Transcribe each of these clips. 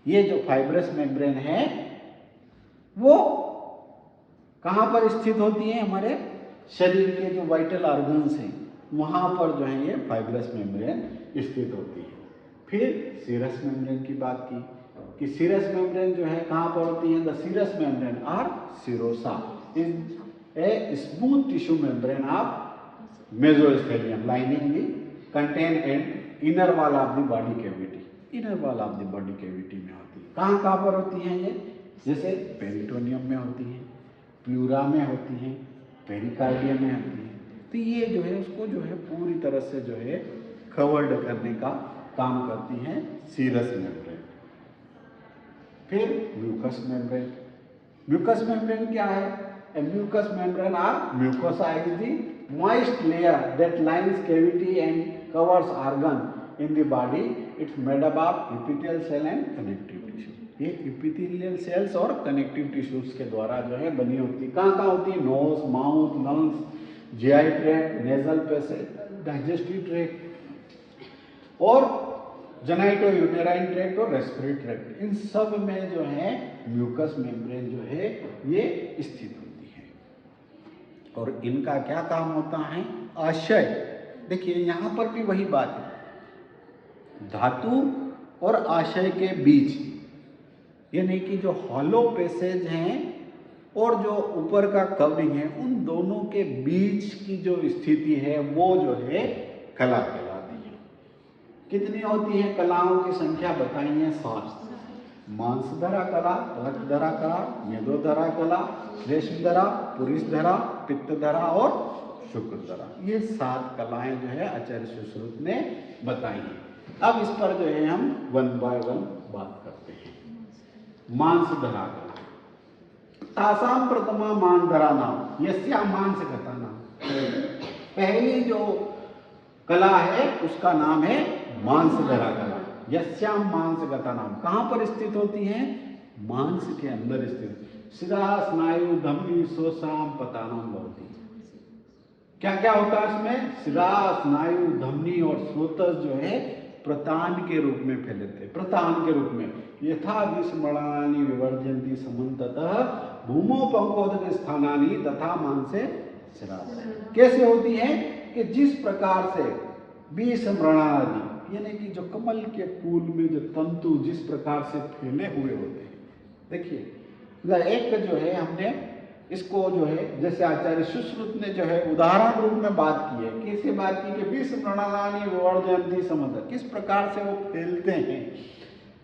ये जो fibrous membrane है वो कहाँ पर स्थित होती है? हमारे शरीर के जो वाइटल ऑर्गन्स हैं वहाँ पर जो है ये फाइब्रस मेम्ब्रेन स्थित होती है। फिर सीरस मेम्ब्रेन की बात की कि सीरस मेम्ब्रेन जो है कहाँ पर होती है? The serous membrane or serosa is a smooth tissue membrane of mesothelium lining the content and inner wall of the body cavity. Inner wall of the body cavity में होती है। कहाँ कहाँ पर होती हैं ये? जैसे पेरिटोनियम में होती हैं, प्लूरा में होती हैं, पेरिकार्डियम में होती हैं। तो ये जो है उसको जो है पूरी तरह से जो है कवर्ड करने का काम करती हैं सीरस मेम्ब्रेन। फिर म्यूकस मेम्ब्रेन। म्यूकस मेम्ब्रेन क्या है? A mucous membrane or mucosa is the moist layer that lines cavity and covers organ in the body. It's made up of epithelial cell and connective tissue. ये epithelial cells और connective tissues के द्वारा जो है बनी होती है। कहाँ कहाँ होती है? Nose, mouth, lungs, GI tract, nasal passage, digestive tract और जेनाइटो यूटेराइन ट्रैक्ट और रेस्पिरेटरी ट्रैक्ट, इन सब में जो है म्यूकस मेम्ब्रेन जो है ये स्थित होती है। और इनका क्या काम होता है? आशय। देखिए यहाँ पर भी वही बात है, धातु और आशय के बीच, यानी कि जो हॉलो पैसेज हैं और जो ऊपर का कवरिंग है उन दोनों के बीच की जो स्थिति है वो जो है कला कहलाती है। कितनी होती है? कलाओं की संख्या बताई है 7। मांसधरा कला, रक्तधरा कला, मेदोधरा कला, रेशमधरा, पुरुषधरा, पित्तधरा और शुक्रधरा, ये 7 कलाएं जो है आचार्य सुश्रुत ने बताई हैं। अब इस पर जो है हम 1 बाय 1 बात करते हैं। मांसधरा कला, तासाम प्रथमा मांसधरा नाम यस्या मांसगता नाम। पहली जो कला है उसका नाम है मांसधरा कला। यस्याम मांसगता नाम, कहाँ पर स्थित होती है? मांस के अंदर स्थित। शिरा स्नायु धमनी सोसाम पतानाम भवति। क्या क्या होता है इसमें? शिरा स्नायु धमनी और स्रोतस जो है प्रतान के रूप में फैलते, प्रतान के रूप में। यथा विस्मरणानि विवर्जन्ति समन्ततः भूमो पंकोदक स्थानानि तथा मांसे शिरा। कैसे होती है? कि जिस प्रकार से विस्मरणादि यानी कि जो कमल के फूल में जो तंतु जिस प्रकार से फैले हुए होते हैं, देखिए एक जो है हमने इसको जो है जैसे आचार्य सुश्रुत ने जो है उदाहरण रूप में बात की है। कैसे बात की? कि विस्मरणानि विवर्जन्ति समन्ततः, किस प्रकार से वो फैलते हैं।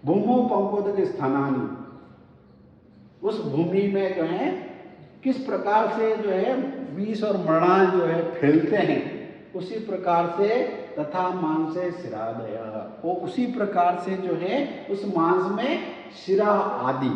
भूमो पंकोदक स्थानानि, उस भूमि में जो है किस प्रकार से जो है विष और मृणाल जो है फैलते हैं, उसी प्रकार से तथा मांसे शिरादय, वो उसी प्रकार से जो है उस मांस में शिरा आदि,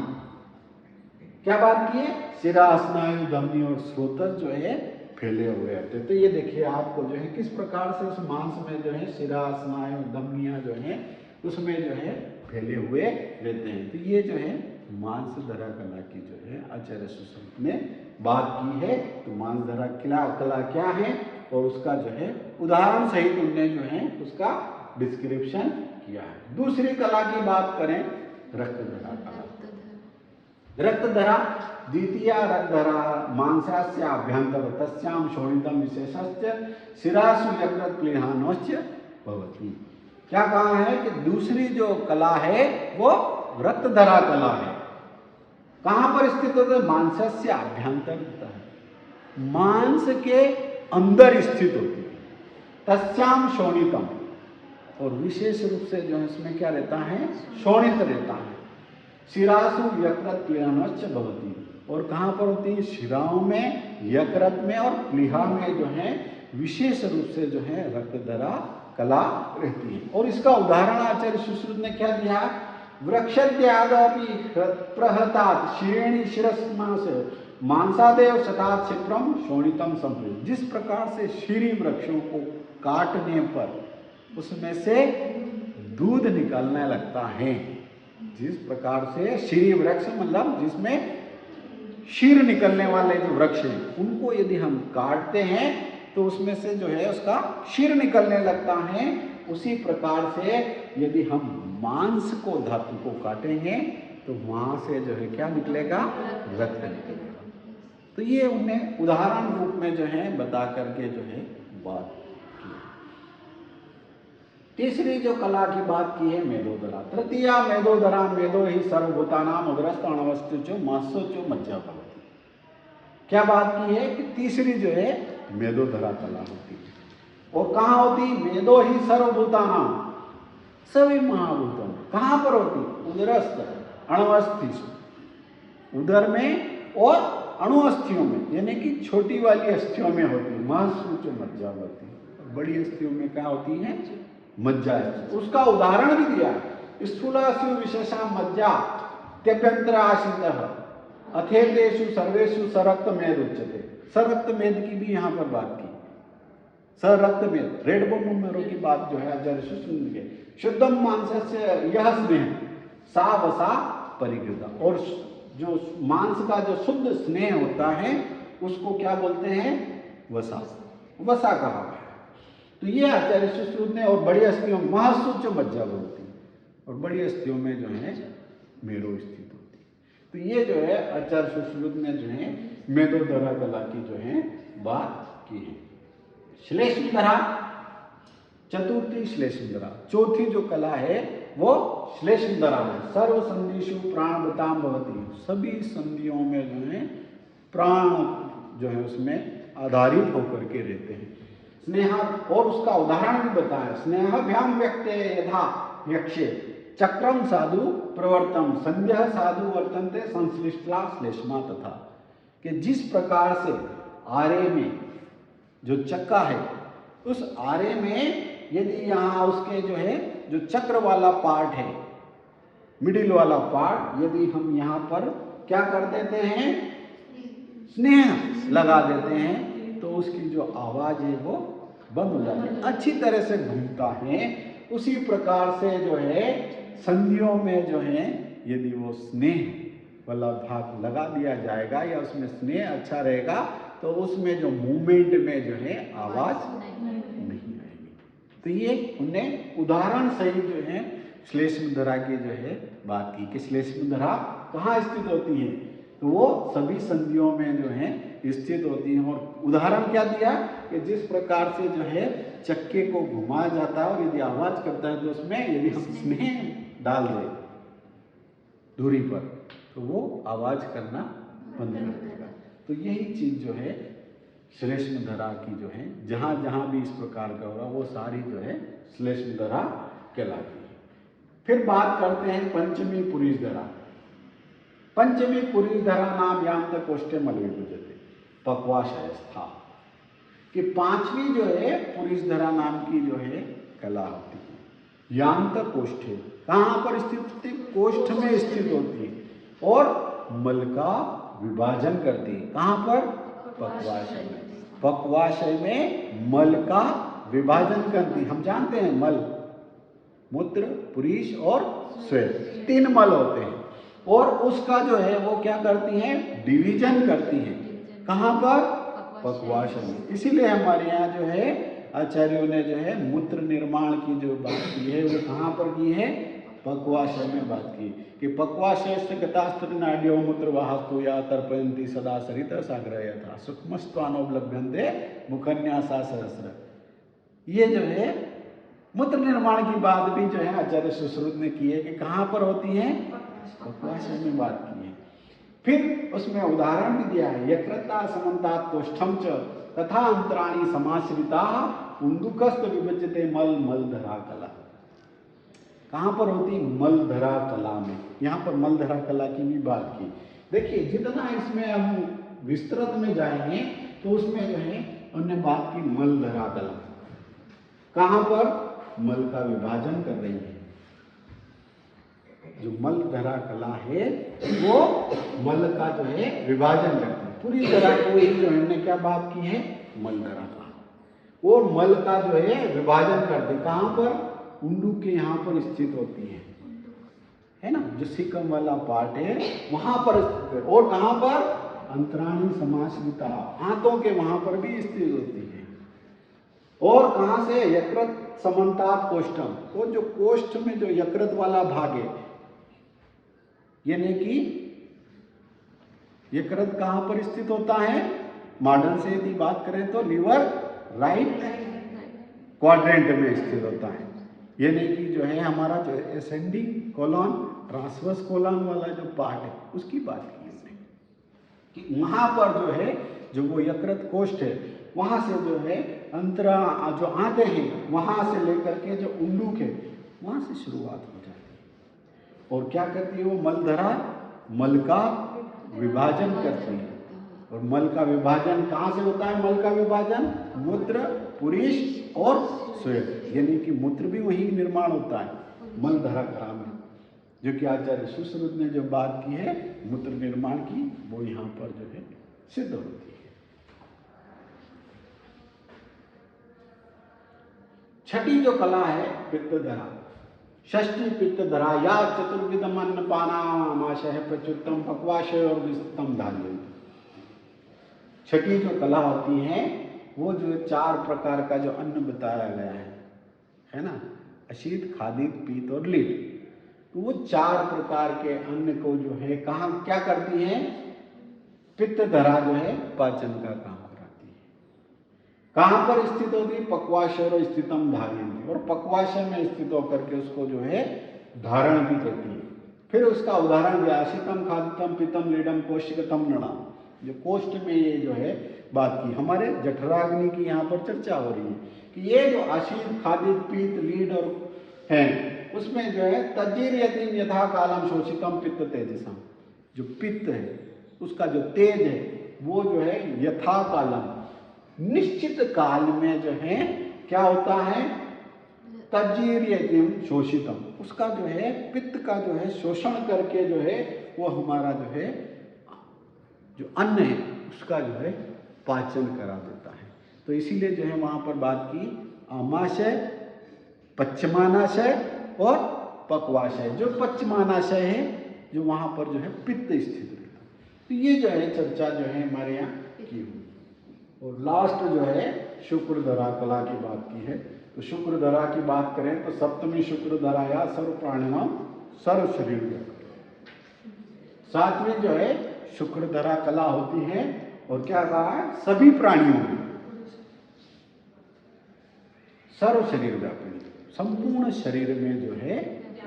क्या बात की है? शिरा स्नायु धमनी और स्रोतस जो है फैले हुए रहते हैं। तो ये देखिए आपको जो है किस प्रकार से उस मांस में जो है शिरा स्नायु धमनियां जो है उसमें जो है फैले हुए रहते हैं। तो ये जो है मांसधरा कला की जो है आचार्य सुश्रुत ने बात की है। तो मांसधरा कला क्या है और उसका जो है उदाहरण सहित उनने जो है उसका डिस्क्रिप्शन किया है। दूसरी कला की बात करें, रक्तधरा कला। रक्तधरा द्वितीया रक्तधरा मांसास्य अभ्यंतर तस्याम शोणितम विशेषस्य शिरासु यकृत प्लीहानोश्च भवति। क्या कहा है कि दूसरी जो कला है वो रक्तधरा कला है। कहाँ पर स्थित होता है? मांसस्य अभ्यंतर, मांस के अंदर स्थित होती है। तस्याम शोणितम, और विशेष रूप से जो है इसमें क्या रहता है? शोणित रहता है। शिरासु यकृत प्लीहानोश्च भवति, और कहाँ पर होती है? शिराओं में, यकृत में और प्लीहा में जो है विशेष रूप से जो है रक्तधरा कला रहती है। और इसका उदाहरण आचार्य सुश्रुत ने क्या दिया? वृक्षत्यादपि प्रहतात श्रेणी शिरस्मास मांसादेव शतात क्षिप्रम शोणितम संप्रयुक्त। जिस प्रकार से श्री वृक्षों को काटने पर उसमें से दूध निकलने लगता है, जिस प्रकार से श्री वृक्ष मतलब जिसमें शीर निकलने वाले जो वृक्ष हैं उनको यदि हम काटते हैं तो उसमें से जो है उसका शीर निकलने लगता है, उसी प्रकार से यदि हम मांस को, धातु को काटेंगे तो वहां से जो है क्या निकलेगा, रक्त निकलेगा। तो ये उन्हें उदाहरण रूप में जो है बता करके जो है बात की। तीसरी जो कला की बात की है मेदोदरा। तृतीया मेदोदरा, मेदो ही सर्वभूतानाम उदरस्थ अणवस्तुचो मांसोचो मज्जा भवति। क्या बात की है कि तीसरी जो है मेदोदरा कला होती है। और कहाँ होती? मेदो ही सर्वभूतानाम, सभी महाभूतों में। कहाँ पर होती? उदरस्थ अणुअस्थि, उदर में और अणुअस्थियों में, यानी कि छोटी वाली अस्थियों में होती है। मांसोचो मज्जा होती है। बड़ी अस्थियों में क्या होती है? मज्जा। उसका उदाहरण भी दिया, स्थूलासु विशेषा मज्जा त्यभ्यंतर आश्रितः अथेतेषु सर्वेषु सरक्त मेद उच्यते। सरक्त मेद की भी यहाँ पर बात की। सरक्त मेद, रेड बोमरो की बात जो है आचार्य सुश्रुत के, शुद्धम मांसस्य यह स्नेह सा वसा परिकृता। और जो मांस का जो शुद्ध स्नेह होता है उसको क्या बोलते हैं? वसा, वसा कहा है। तो ये आचार्य सुश्रुत ने, और बड़ी अस्थियों महासुच मज्जा बोलती, और बड़ी अस्थियों में जो है मेदो स्थित होती। तो ये जो है आचार्य सुश्रुत ने जो है मेदोदरा कला की जो है बात की है। श्लेष्मधरा, चतुर्थी श्लेष्मधरा, चौथी जो कला है वो श्लेष्मधरा है। सर्व संधिषु प्राणवताम भवति, सभी संधियों में जो है प्राण जो है उसमें आधारित होकर के रहते हैं। स्नेहा, और उसका उदाहरण भी बताया, स्नेहाभ्याम व्यक्ते यथा यक्षे चक्रम साधु प्रवर्तम संध्या साधु वर्तन्ते संश्लिष्टा श्लेष्मा तथा। कि जिस प्रकार से आरे में जो चक्का है, उस आरे में यदि यहाँ उसके जो है जो चक्र वाला पार्ट है, मिडिल वाला पार्ट, यदि हम यहाँ पर क्या कर देते हैं? स्नेह लगा देते हैं, तो उसकी जो आवाज है वो बंद हो जाती है, अच्छी तरह से घूमता है। उसी प्रकार से जो है संधियों में जो है यदि वो स्नेह वाला भाग लगा दिया जाएगा या उसमें स्नेह अच्छा रहेगा, तो उसमें जो मूवमेंट में जो है आवाज नहीं आएगी। तो ये उन्हें उदाहरण सही जो है श्लेष्मधरा की जो है बात की कि श्लेष्मधरा कहाँ स्थित होती है? तो वो सभी संधियों में जो है स्थित होती है। और उदाहरण क्या दिया कि जिस प्रकार से जो है चक्के को घुमाया जाता है और यदि आवाज करता है, तो उसमें यदि हम स्नेह डाल दें दूरी पर, तो वो आवाज करना बंद कर देगा। तो यही चीज जो है श्लेष्मधरा की जो है, जहां जहां भी इस प्रकार का होगा वो सारी जो है श्लेष्मधरा कहलाती है। फिर बात करते हैं पंचमी पुरीधरा। पंचमी पुरीधरा नाम यांत कोष्ठे मलविभुजते पक्वाशयस्था। कि पांचवी जो है पुरीधरा नाम की जो है कला होती है, यांत कोष्ठे, कहाँ पर स्थित होती है? कोष्ठ में स्थित होती है, और मल का विभाजन करती है। कहाँ पर? पक्वाशय में। पक्वाशय में मल का विभाजन करती। हम जानते हैं मल, मूत्र, पुरीष और श्वेत, 3 मल होते हैं, और उसका जो है वो क्या करती हैं? डिवीजन करती हैं। कहाँ पर? पक्वाशय में। इसीलिए हमारे यहाँ जो है आचार्यों ने जो है मूत्र निर्माण की जो बात की है वो कहाँ पर की है? पक्वाशय में बात की कि पक्वाशय से गतास्त्र नाड्यो मूत्र वाहस्तु या तर्पयन्ति सदा सरित सागर यथा सूक्ष्मस्त्वानोपलभ्यन्ते मुखन्यासा सहस्र। ये जो है मूत्र निर्माण की बात भी जो है आचार्य सुश्रुत ने की है कि कहाँ पर होती है? पक्वाशय में बात की है। फिर उसमें उदाहरण भी दिया है, यकृता समन्तात् कोष्ठम च तथा अंतराणि समाश्रिता पुंडुकस्त विभज्यते मल मलधरा कला। कहाँ पर होती? मलधरा कला में। यहाँ पर मलधरा कला की भी बात की। देखिए जितना इसमें हम विस्तृत में जाएंगे तो उसमें जो है उन्होंने बात की मलधरा कला। कहाँ पर? मल का विभाजन कर रही है। जो मलधरा कला है वो मल का जो है विभाजन करती है। पूरी तरह को ही जो हमने क्या बात की है? मलधरा का, वो मल का जो है विभाजन करती। कहाँ पर? उंडू के यहाँ पर स्थित होती है ना, जो सिकम वाला पार्ट है वहां पर स्थित है। और कहाँ पर? अंतराणी समाश्रिता, हाथों के वहां पर भी स्थित होती है। और कहाँ से? यकृत समन्तात कोष्ठम, तो जो कोष्ठ में जो यकृत वाला भाग है, यानी कि यकृत कहां पर स्थित होता है? मॉडर्न से यदि बात करें तो लीवर राइट क्वाड्रेंट में स्थित होता है, यानी कि जो है हमारा जो एसेंडिंग कोलन ट्रांसवर्स कोलन वाला जो पार्ट है उसकी बात की हमने, कि वहां पर जो है जो वो यकृत कोष्ठ है वहां से जो है अंतरा जो आते हैं वहां से लेकर के जो उंडूक है वहां से शुरुआत हो जाती है। और क्या करती है वो मलधरा? मल का विभाजन करती है। और मल का विभाजन कहाँ से होता है? मल का विभाजन मूत्र, पुरीष और स्वेद, यानी कि मूत्र भी वही निर्माण होता है मलधरा ग्राम में, जो कि आचार्य सुश्रुत ने जो बात की है मूत्र निर्माण की, वो यहाँ पर जो है सिद्ध होती है। छठी जो कला है पित्तधरा, षष्ठी पित्तधरा या चतुर्विधम अन्नपानामाशय प्रच्युतम पक्वाशय और विस्तम धार्य। छठी जो कला होती है वो जो 4 प्रकार का जो अन्न बताया गया है ना, अशीत, खादित, पीत और लीट, तो वो 4 प्रकार के अन्न को जो है कहाँ क्या करती है? पित्तधरा जो है पाचन का काम कराती है। कहाँ पर स्थित होती है? पक्वाशय और स्थितम धारयन्ति, और पक्वाशय में स्थित होकर के उसको जो है धारण भी करती है। फिर उसका उदाहरण दिया, अशीतम, खादितम, पीतम, लीडम, कोशिकतम, नृणम, जो कोष्ठ में ये जो है बात की, हमारे जठराग्नि की यहाँ पर चर्चा हो रही है कि ये जो अशीत, खादित, पीत, लीड और हैं उसमें जो है तज्जीर यदि यथा कालम शोषितम पित्त तेजसम, जो पित्त है उसका जो तेज है वो जो है यथा कालम निश्चित काल में जो है क्या होता है? तज्जीर यदि शोषितम, उसका जो है पित्त का जो है शोषण करके जो है वो हमारा जो है जो अन्न है उसका जो है पाचन करा देता है। तो इसीलिए जो है वहाँ पर बात की आमाशय, पश्चिमानाशय और पक्वाशय। जो पश्चिमानाशय है जो वहाँ पर जो है पित्त स्थित रहता है। तो ये जो है चर्चा जो है हमारे यहाँ की हुई। और लास्ट जो है शुक्रधरा कला की बात की है। तो शुक्रधरा की बात करें तो सप्तमी शुक्रधरा या सर्व प्राणिनाम सर्व शरीर, 7वीं जो है शुक्रधरा कला होती है। और क्या कहा है? सभी प्राणियों में सर्व शरीर व्यापिनी, संपूर्ण शरीर में जो है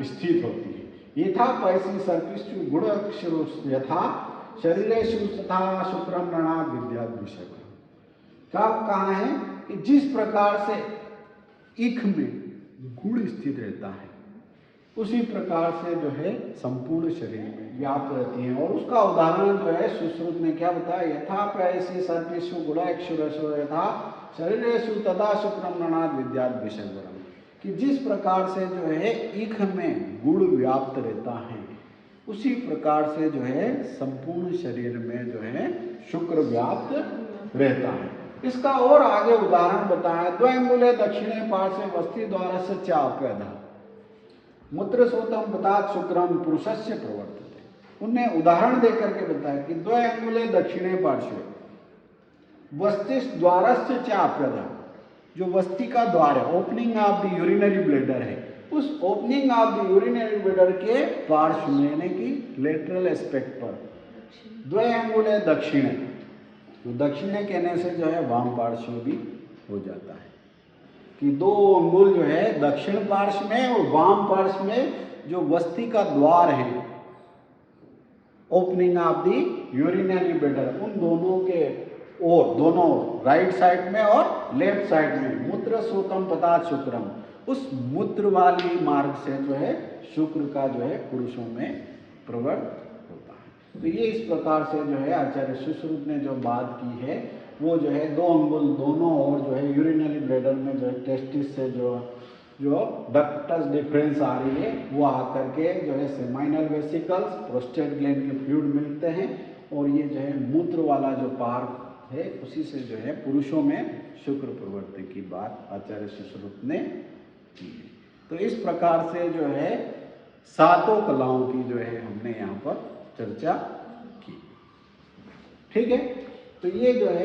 स्थित होती है। यथा पैसी सर्पिष्टु गुण अक्षरो यथा शरीरेषु तथा शुक्रम नृणाद विद्याद् विषय। क्या कहा है कि जिस प्रकार से ईख में गुण स्थित रहता है उसी प्रकार से जो है संपूर्ण शरीर में व्याप्त रहती है। और उसका उदाहरण जो है सुश्रुत ने क्या बताया? यथा पैसी सर्पिषु गुण अक्षरो यथा शरीरेषु तथा शुक्रम नृणाद विद्याद् विषय, कि जिस प्रकार से जो है ईख में गुण व्याप्त रहता है उसी प्रकार से जो है संपूर्ण शरीर में जो है शुक्र व्याप्त रहता है। इसका और आगे उदाहरण बताया, द्वयंगुले दक्षिणे पार्श्वे वस्ति द्वारा से चाप्यधा मूत्र सोतम पदात् शुक्रम पुरुषस्य प्रवर्तते। उनने उदाहरण देकर के बताया कि द्वयंगुले दक्षिणे पार्श्वे वस्ति द्वारा से चाप्यधा, जो वस्ति का द्वार है, opening of the urinary bladder है, उस opening of the urinary bladder के पार्श्व में यानी कि लेटरल एस्पेक्ट पर द्वयंगुले दक्षिणे, तो दक्षिणे कहने से जो है वाम पार्श्व भी हो जाता है कि 2 अंगुल जो है दक्षिण पार्श्व में और वाम पार्श्व में जो वस्ति का द्वार है, opening of the urinary bladder, उन दोनों के और दोनों राइट साइड में और लेफ्ट साइड में मूत्र सोतम पदात् शुक्रम, उस मूत्र वाली मार्ग से जो है शुक्र का जो है पुरुषों में प्रवृत्त होता है। तो ये इस प्रकार से जो है आचार्य सुश्रुत ने जो बात की है वो जो है 2 अंगुल दोनों और जो है यूरिनरी ब्लैडर में जो है टेस्टिस से जो डक्टस डिफरेंस आ रही है वो आकर के जो है सेमाइनल वेसिकल्स, प्रोस्टेट ग्लैंड के फ्लूइड मिलते हैं और ये जो है मूत्र वाला जो पार्ट है उसी से जो है पुरुषों में शुक्र प्रवृत्ति की बात आचार्य सुश्रुत ने की है। तो इस प्रकार से जो है 7 कलाओं की जो है हमने यहाँ पर चर्चा की। ठीक है, तो ये जो है